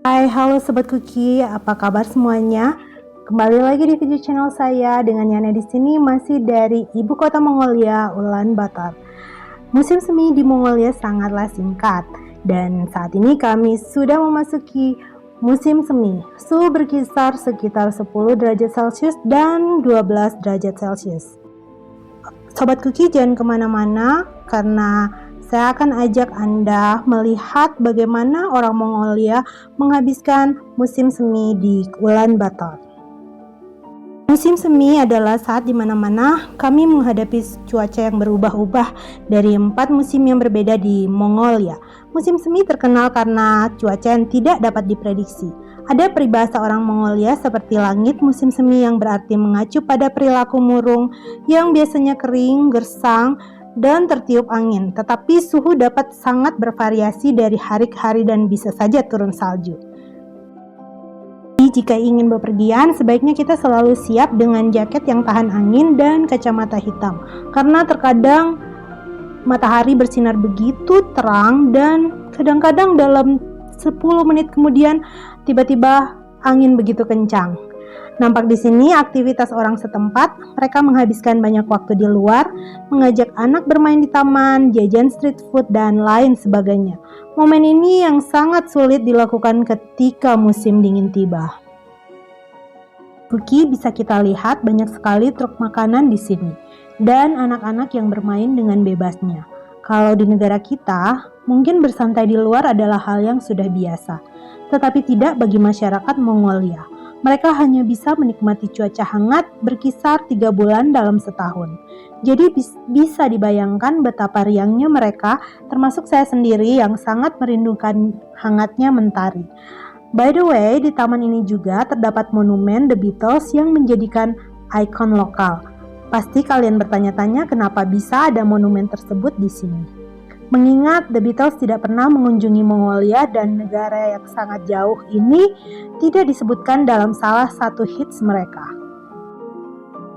Hai, halo Sobat Kuki, apa kabar semuanya? Kembali lagi di video channel saya dengan Yana di sini masih dari ibu kota Mongolia, Ulaanbaatar. Musim semi di Mongolia sangatlah singkat dan saat ini kami sudah memasuki musim semi. Suhu berkisar sekitar 10 derajat Celcius dan 12 derajat Celcius. Sobat Kuki jangan kemana-mana karena saya akan ajak Anda melihat bagaimana orang Mongolia menghabiskan musim semi di Ulaanbaatar. Musim semi adalah saat di mana-mana kami menghadapi cuaca yang berubah-ubah dari 4 musim yang berbeda di Mongolia. Musim semi terkenal karena cuaca yang tidak dapat diprediksi. Ada peribahasa orang Mongolia seperti langit musim semi yang berarti mengacu pada perilaku murung yang biasanya kering, gersang, dan tertiup angin, tetapi suhu dapat sangat bervariasi dari hari ke hari dan bisa saja turun salju. Jika ingin bepergian, sebaiknya kita selalu siap dengan jaket yang tahan angin dan kacamata hitam, karena terkadang matahari bersinar begitu terang dan kadang-kadang dalam 10 menit kemudian tiba-tiba angin begitu kencang. Nampak di sini aktivitas orang setempat, mereka menghabiskan banyak waktu di luar, mengajak anak bermain di taman, jajan street food, dan lain sebagainya. Momen ini yang sangat sulit dilakukan ketika musim dingin tiba. Kuki bisa kita lihat banyak sekali truk makanan di sini, dan anak-anak yang bermain dengan bebasnya. Kalau di negara kita, mungkin bersantai di luar adalah hal yang sudah biasa, tetapi tidak bagi masyarakat Mongolia. Mereka hanya bisa menikmati cuaca hangat berkisar 3 bulan dalam setahun. Jadi bisa dibayangkan betapa riangnya mereka, termasuk saya sendiri yang sangat merindukan hangatnya mentari. By the way, di taman ini juga terdapat monumen The Beatles yang menjadikan ikon lokal. Pasti kalian bertanya-tanya kenapa bisa ada monumen tersebut di sini. Mengingat The Beatles tidak pernah mengunjungi Mongolia dan negara yang sangat jauh ini tidak disebutkan dalam salah satu hits mereka.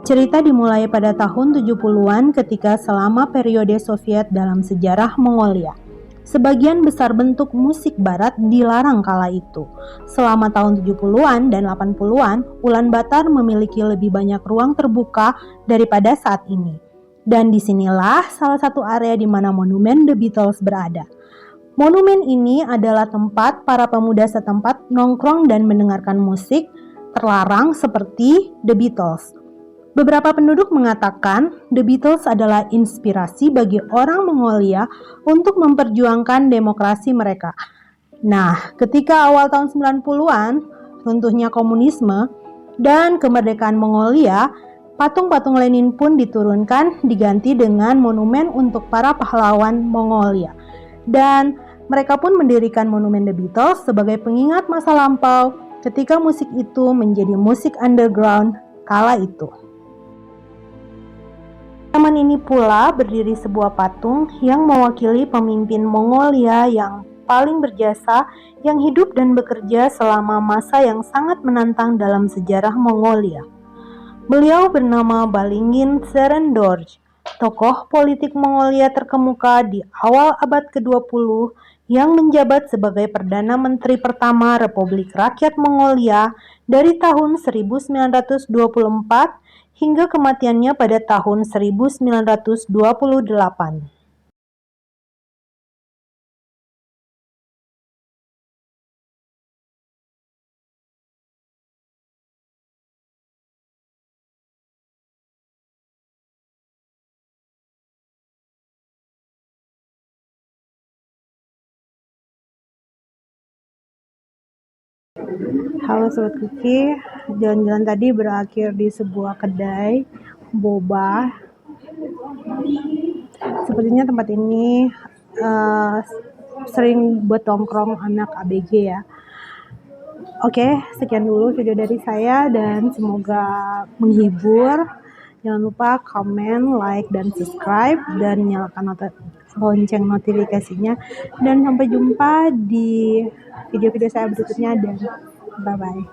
Cerita dimulai pada tahun 70-an ketika selama periode Soviet dalam sejarah Mongolia. Sebagian besar bentuk musik barat dilarang kala itu. Selama tahun 70-an dan 80-an, Ulaanbaatar memiliki lebih banyak ruang terbuka daripada saat ini. Dan disinilah salah satu area di mana monumen The Beatles berada. Monumen ini adalah tempat para pemuda setempat nongkrong dan mendengarkan musik terlarang seperti The Beatles. Beberapa penduduk mengatakan The Beatles adalah inspirasi bagi orang Mongolia untuk memperjuangkan demokrasi mereka. Nah, ketika awal tahun 90-an, runtuhnya komunisme dan kemerdekaan Mongolia, patung-patung Lenin pun diturunkan diganti dengan monumen untuk para pahlawan Mongolia. Dan mereka pun mendirikan monumen The Beatles sebagai pengingat masa lampau ketika musik itu menjadi musik underground kala itu. Taman ini pula berdiri sebuah patung yang mewakili pemimpin Mongolia yang paling berjasa yang hidup dan bekerja selama masa yang sangat menantang dalam sejarah Mongolia. Beliau bernama Balingin Tserendzorj, tokoh politik Mongolia terkemuka di awal abad ke-20 yang menjabat sebagai Perdana Menteri pertama Republik Rakyat Mongolia dari tahun 1924 hingga kematiannya pada tahun 1928. Halo Sobat Kuki, jalan-jalan tadi berakhir di sebuah kedai boba. Sepertinya tempat ini sering buat nongkrong anak ABG ya. Oke, sekian dulu video dari saya dan semoga menghibur. Jangan lupa komen, like, dan subscribe dan nyalakan lonceng notifikasinya. Dan sampai jumpa di video-video saya berikutnya dan bye-bye.